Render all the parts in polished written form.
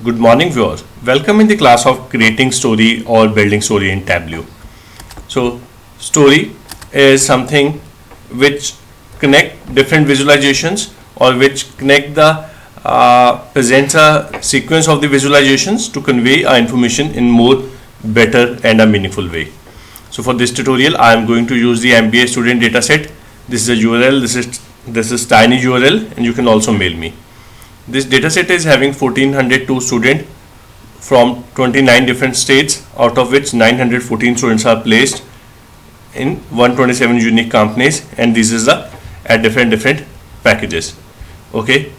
Good morning, viewers. Welcome in the class of creating story or building story in Tableau. So, story is something which connect different visualizations or which connect the presents a sequence of the visualizations to convey our information in more better and a meaningful way. So, for this tutorial, I am going to use the MBA student dataset. This is a URL. This is tiny URL, and you can also mail me. This dataset is having 1402 students from 29 different states, out of which 914 students are placed in 127 unique companies, and this is the at different packages. Okay,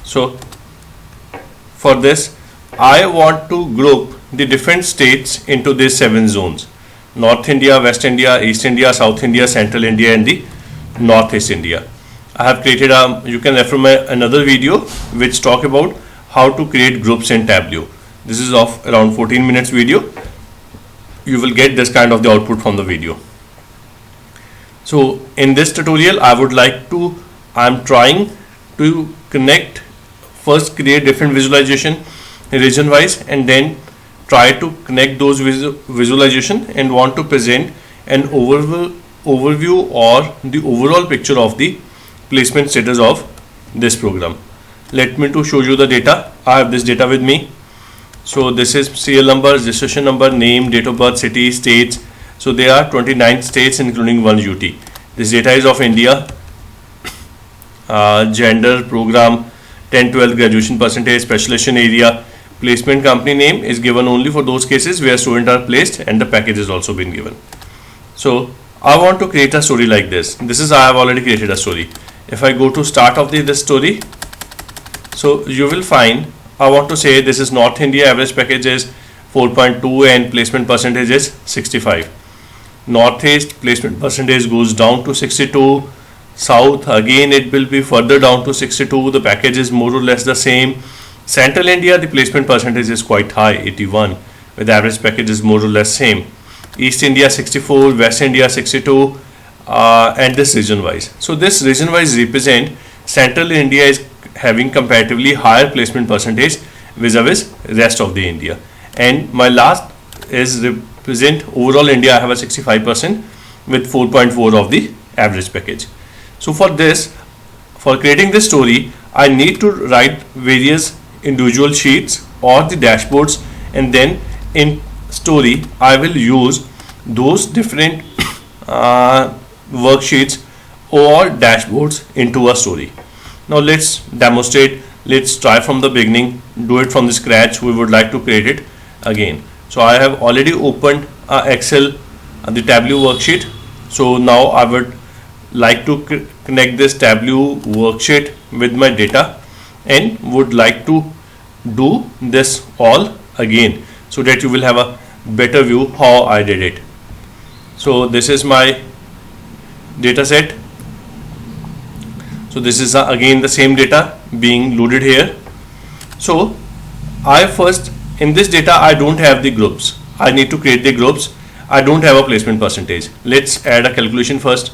so for this I want to group the different states into these 7 zones: North India, West India, East India, South India, Central India, and the Northeast India. I have created you can refer my another video which talk about how to create groups in Tableau. This is of around 14 minutes video. You will get this kind of the output from the video. So in this tutorial I am trying to connect, first create different visualization region wise, and then try to connect those visualization and want to present an overview or the overall picture of the placement status of this program. Let me to show you the data. I have this data with me. So this is serial number, registration number, name, date of birth, city, states. So there are 29 states including 1 UT. This data is of India. Gender, program, 10-12 graduation percentage, specialization area, placement company name is given only for those cases where students are placed and the package is also been given. So I want to create a story like this. I have already created a story. If I go to start of this story, so you will find I want to say this is North India, average package is 4.2 and placement percentage is 65. Northeast placement percentage goes down to 62. South again it will be further down to 62. The package is more or less the same. Central India, the placement percentage is quite high, 81, with the average package is more or less same. East India 64, West India 62, and this region wise. So this region wise represent Central India is having comparatively higher placement percentage vis-a-vis rest of the India, and my last is represent overall India. I have a 65% with 4.4 of the average package. So for creating this story, I need to write various individual sheets or the dashboards, and then in story I will use those different worksheets or dashboards into a story. Now let's demonstrate. Let's try from the beginning, do it from the scratch. We would like to create it again. So I have already opened Excel, the Tableau worksheet. So now I would like to connect this Tableau worksheet with my data and would like to do this all again so that you will have a better view how I did it. So this is my data set. So this is again the same data being loaded here. So I first, in this data I don't have the groups. I need to create the groups. I don't have a placement percentage. Let's add a calculation first.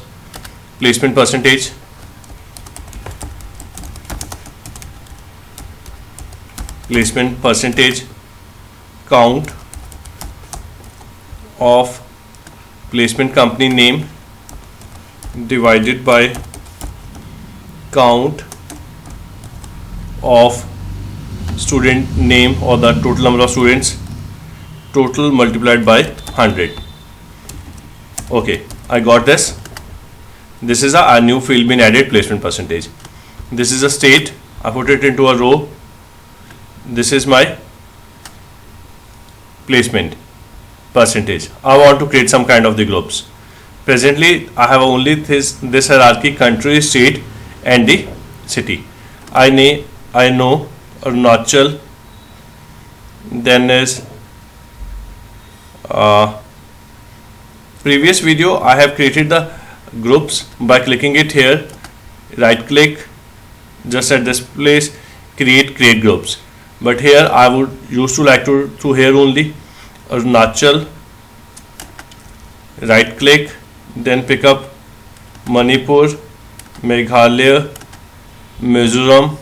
Placement percentage. Placement percentage count of placement company name divided by count of student name or the total number of students, total multiplied by 100. Okay, I got this. This is a new field been added, placement percentage. This is a state. I put it into a row. This is my placement percentage. I want to create some kind of the groups. Presently I have only this hierarchy: country, state, and the city. I know Arunachal, then is previous video I have created the groups by clicking it here, right click just at this place, create groups. But here I would used to like to through here only Arunachal, right click, then pick up Manipur, Meghalaya, Mizoram,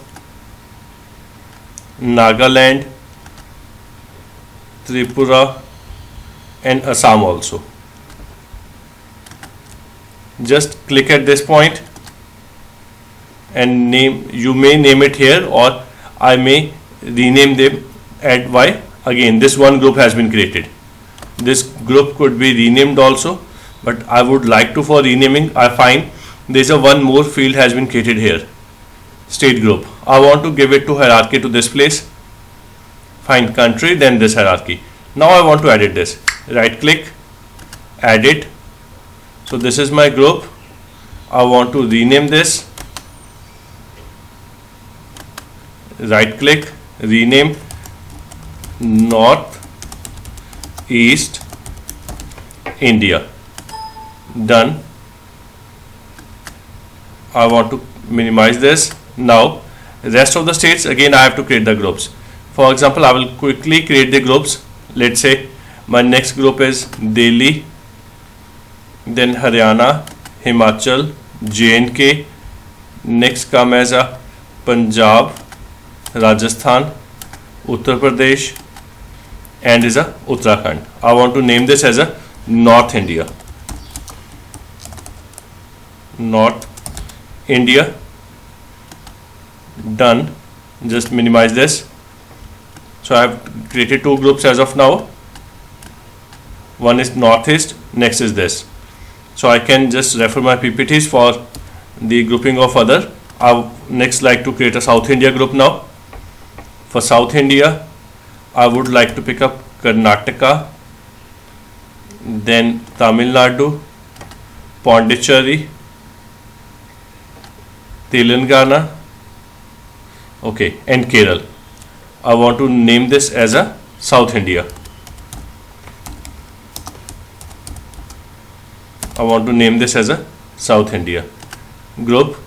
Nagaland, Tripura and Assam also. Just click at this point and you may name it here, or I may rename them at Y. Again, this one group has been created. This group could be renamed also, but I would like to, for renaming, I find there's a one more field has been created here, state group. I want to give it to hierarchy to this place. Find country, then this hierarchy. Now I want to edit this. Right click, edit. So this is my group. I want to rename this. Right click, rename North East India. Done. I want to minimize this. Now rest of the states, again I have to create the groups. For example, I will quickly create the groups. Let's say my next group is Delhi, then Haryana, Himachal, J&K. Next come as a Punjab, Rajasthan, Uttar Pradesh, and is a Uttarakhand. I want to name this as a North India. North India. Done. Just minimize this. So I have created two groups as of now. One is Northeast, next is this. So I can just refer my PPTs for the grouping of other. I would next like to create a South India group now. For South India, I would like to pick up Karnataka, then Tamil Nadu, Pondicherry, Telangana, okay, and Kerala. I want to name this as a South India. I want to name this as a South India group.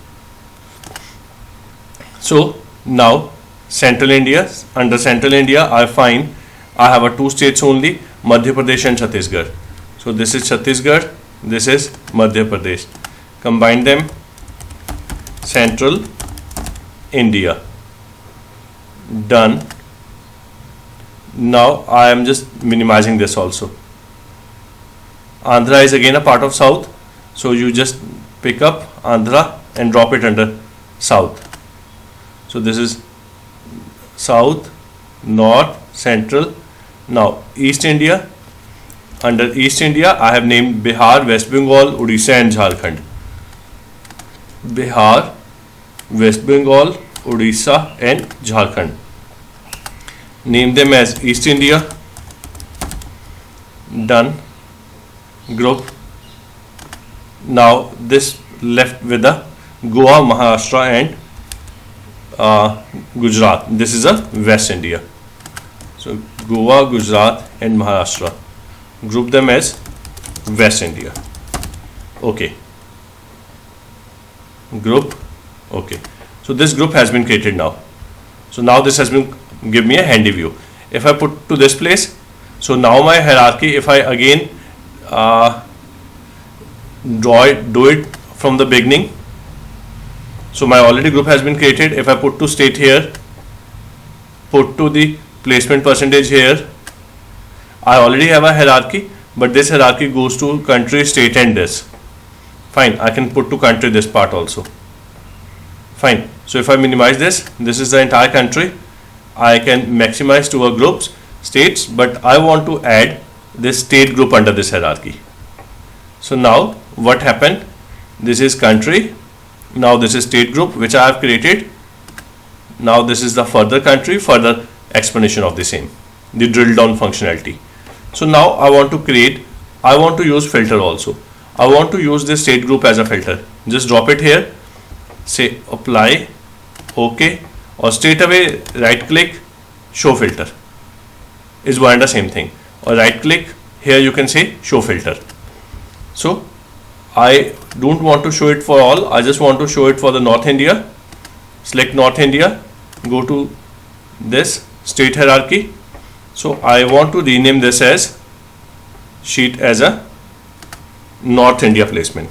So now Central India, under Central India I find I have a two states only, Madhya Pradesh and Chhattisgarh. So this is Chhattisgarh, this is Madhya Pradesh. Combine them, Central India. Done. Now I am just minimizing this also. Andhra is again a part of South, so you just pick up Andhra and drop it under South. So this is South, North, Central. Now East India. Under East India I have named Bihar, West Bengal, Odisha and Jharkhand. Bihar, West Bengal, Odisha and Jharkhand. Name them as East India. Done. Group. Now this left with the Goa, Maharashtra and Gujarat. This is a West India. So Goa, Gujarat and Maharashtra. Group them as West India. Okay. Group. Okay. So this group has been created now. So now this has been give me a handy view. If I put to this place, so now my hierarchy, if I again do it from the beginning. So my already group has been created. If I put to state here, put to the placement percentage here, I already have a hierarchy, but this hierarchy goes to country, state and this. Fine, I can put to country this part also. Fine. So if I minimize this, this is the entire country. I can maximize to a groups, states, but I want to add this state group under this hierarchy. So now what happened? This is country. Now this is state group which I have created. Now this is the further country, further explanation of the same, the drill down functionality. So now I want to use filter also. I want to use this state group as a filter. Just drop it here, say apply, OK, or straight away right click, show filter. Is one and the same thing. Or right click, here you can say show filter. So I don't want to show it for all, I just want to show it for the North India. Select North India, go to this state hierarchy. So I want to rename this as sheet as a North India placement.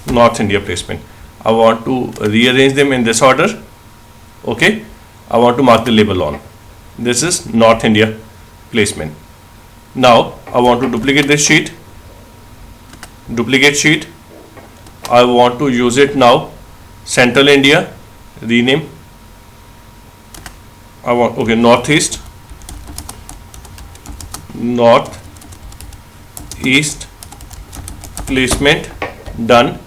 North India placement. I want to rearrange them in this order. Okay, I want to mark the label on. This is North India placement. Now I want to duplicate this sheet. Duplicate sheet. I want to use it now. Central India, rename. I want, okay, Northeast. Northeast placement, done.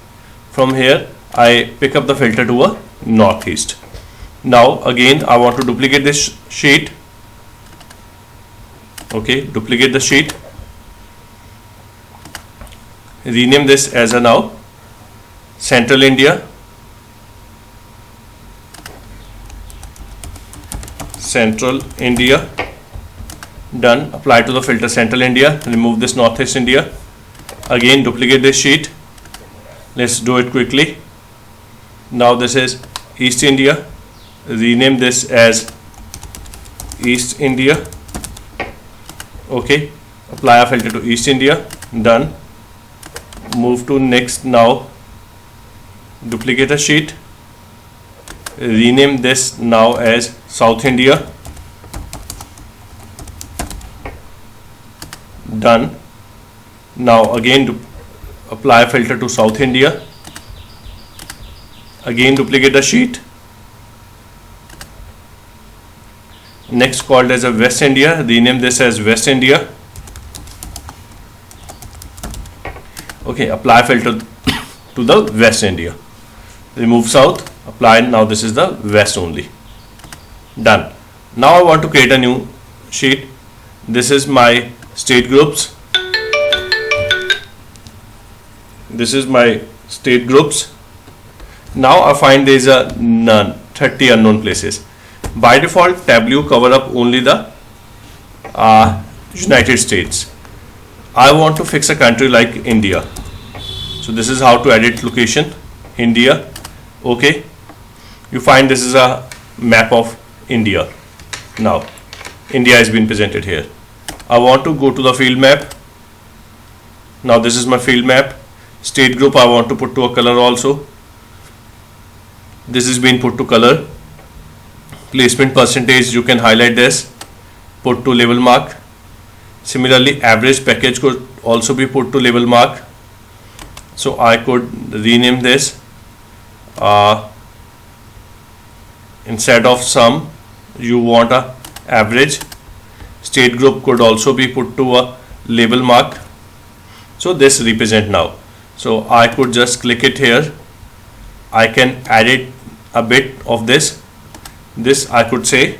From here I pick up the filter to a Northeast. Now again I want to duplicate this sheet. Okay, duplicate the sheet, rename this as a now Central India. Central India, done. Apply to the filter Central India, remove this Northeast India. Again duplicate this sheet. Let's do it quickly. Now this is East India, rename this as East India. Okay, apply a filter to East India, done. Move to next. Now duplicate a sheet, rename this now as South India, done. Now again apply a filter to South India, again duplicate the sheet. Next called as a West India, rename this as West India. Okay, apply filter to the West India, remove South, apply. Now this is the West only, done. Now I want to create a new sheet. This is my state groups. This is my state groups. Now I find there is a none, 30 unknown places. By default Tableau cover up only the United States. I want to fix a country like India. So this is how to edit location, India. Okay, you find this is a map of India. Now India has been presented here. I want to go to the field map. Now this is my field map. State group I want to put to a color also. This is being put to color. Placement percentage, you can highlight this, put to label mark. Similarly average package could also be put to label mark. So I could rename this, instead of sum you want a average. State group could also be put to a label mark. So this represent now. So I could just click it here. I can edit a bit of this. This I could say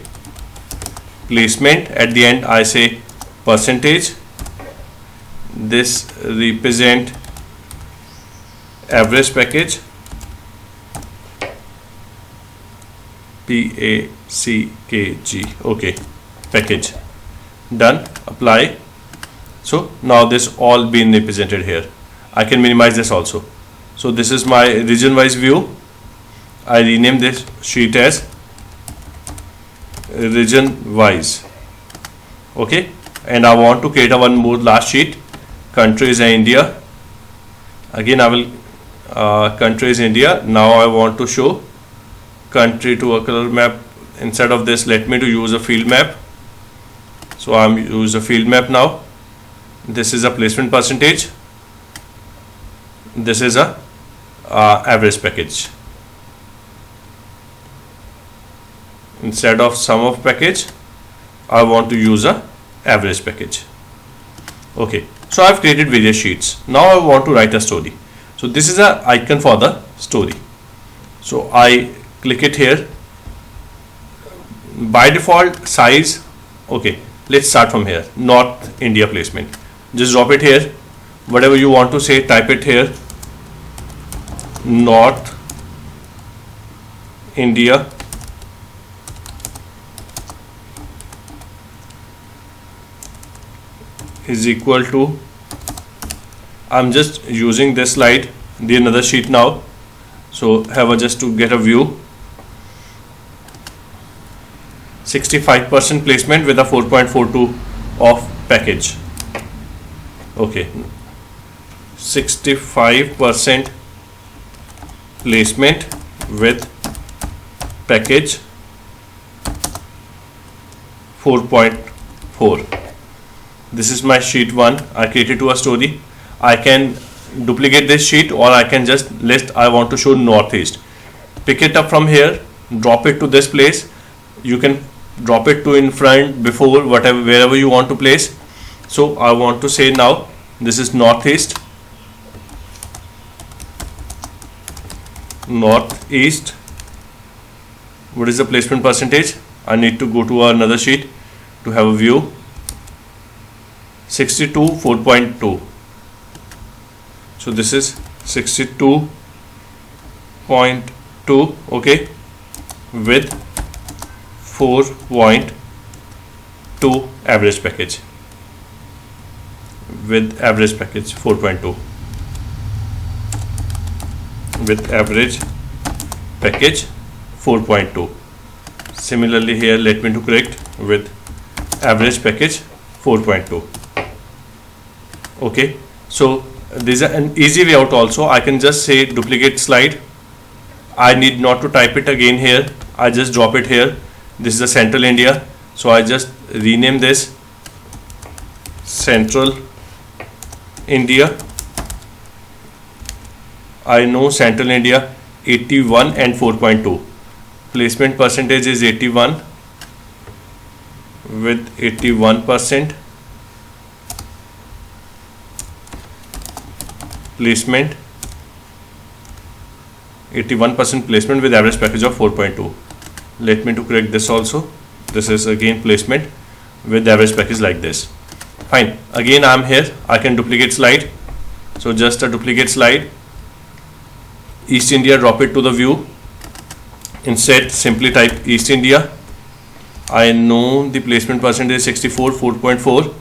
placement. At the end I say percentage. This represent average package, PACKG. Okay, package, done. Apply. So now this all been represented here. I can minimize this also. So this is my region wise view. I rename this sheet as region wise. Okay, and I want to create a one more last sheet, countries and India. Again I will countries India. Now I want to show country to a color map. Instead of this, let me to use a field map. So I'm use a field map now. This is a placement percentage. This is a average package. Instead of sum of package, I want to use a average package. Okay, so I've created various sheets. Now I want to write a story. So this is a icon for the story. So I click it here. By default size, okay, let's start from here. North India placement. Just drop it here. Whatever you want to say, type it here. North India is equal to, I'm just using this slide, the another sheet now. So have a just to get a view. 65% placement with a 4.42 of package. Okay, 65% placement with package 4.4. This is my sheet 1. I created to a story. I can duplicate this sheet, or I can just list I want to show northeast. Pick it up from here, drop it to this place. You can drop it to in front, before, whatever, wherever you want to place. So I want to say now this is northeast. Northeast. What is the placement percentage? I need to go to another sheet to have a view. 62 4.2. So this is 62.2, okay, with 4.2 average package, with average package 4.2, with average package 4.2. Similarly here, let me to correct with average package 4.2. Okay, so this is an easy way out also. I can just say duplicate slide. I need not to type it again here. I just drop it here. This is the Central India, so I just rename this Central India. I know Central India 81 and 4.2. Placement percentage is 81 with 81%. Placement 81% placement with average package of 4.2. Let me to correct this also. This is again placement with average package like this. Fine. Again I am here. I can duplicate slide. So just a duplicate slide. East India, drop it to the view. Instead simply type East India. I know the placement percentage is 64 4.4.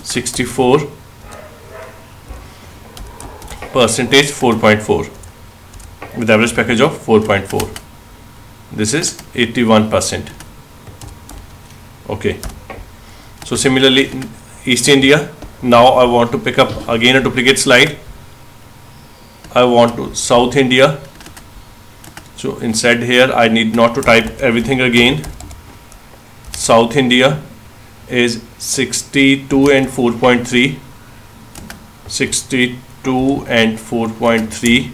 64 percentage 4.4 with average package of 4.4. This is 81%. Okay, so similarly East India. Now I want to pick up again a duplicate slide. I want to South India. So inside here I need not to type everything again. South India is 62 and 4.3. 62 and 4.3.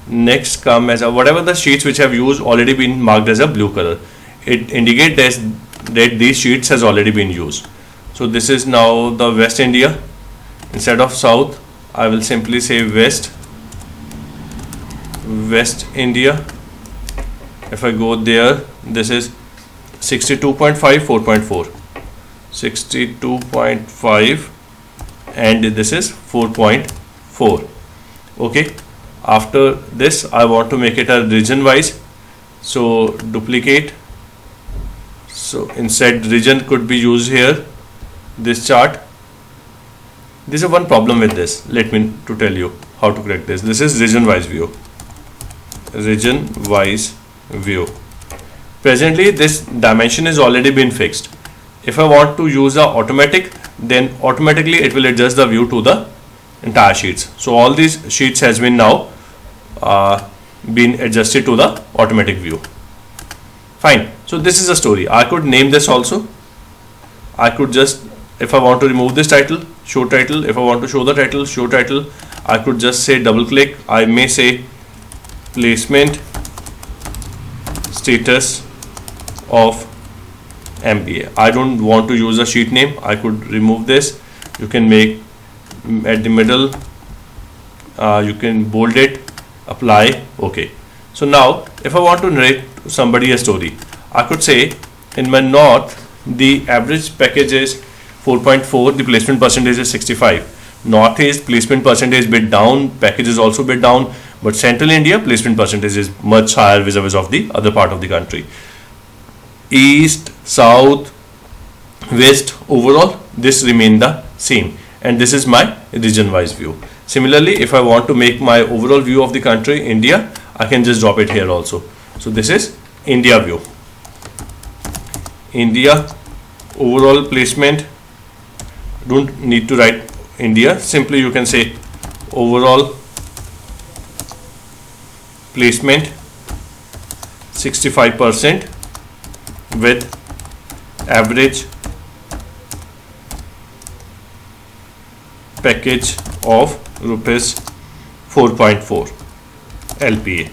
Next come as a, whatever the sheets which have used already been marked as a blue color. It indicates that these sheets has already been used. So this is now the West India. Instead of South, I will simply say West India. If I go there, this is 62.5 4.4. 62.5 and this is 4.4. Okay, after this I want to make it a region wise. So duplicate. So instead region could be used here. This chart. This is one problem with this. Let me to tell you how to correct this. This is region wise view. Region wise view. Presently this dimension is already been fixed. If I want to use the automatic, then automatically it will adjust the view to the entire sheets. So all these sheets has been now been adjusted to the automatic view. Fine. So this is a story. I could name this also. I could just, if I want to remove this title, show title. If I want to show the title, show title. I could just say double click. I may say placement status of MBA. I don't want to use a sheet name. I could remove this. You can make at the middle, you can bold it, apply. Okay, so now if I want to narrate somebody a story, I could say in my north the average package is 4.4, the placement percentage is 65. Northeast placement percentage bit down, package is also bit down, but Central India placement percentage is much higher vis-a-vis of the other part of the country. East, South, West, overall this remain the same, and this is my region wise view. Similarly, if I want to make my overall view of the country India, I can just drop it here also. So this is India view. India overall placement. Don't need to write India, simply you can say overall placement 65% with average package of rupees 4.4 LPA.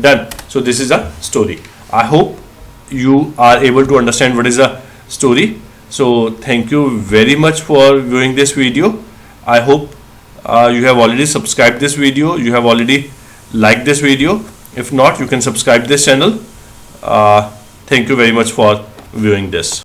Done. So this is a story. I hope you are able to understand what is a story. So thank you very much for viewing this video. I hope you have already subscribed this video, you have already liked this video. If not, you can subscribe this channel. Thank you very much for viewing this.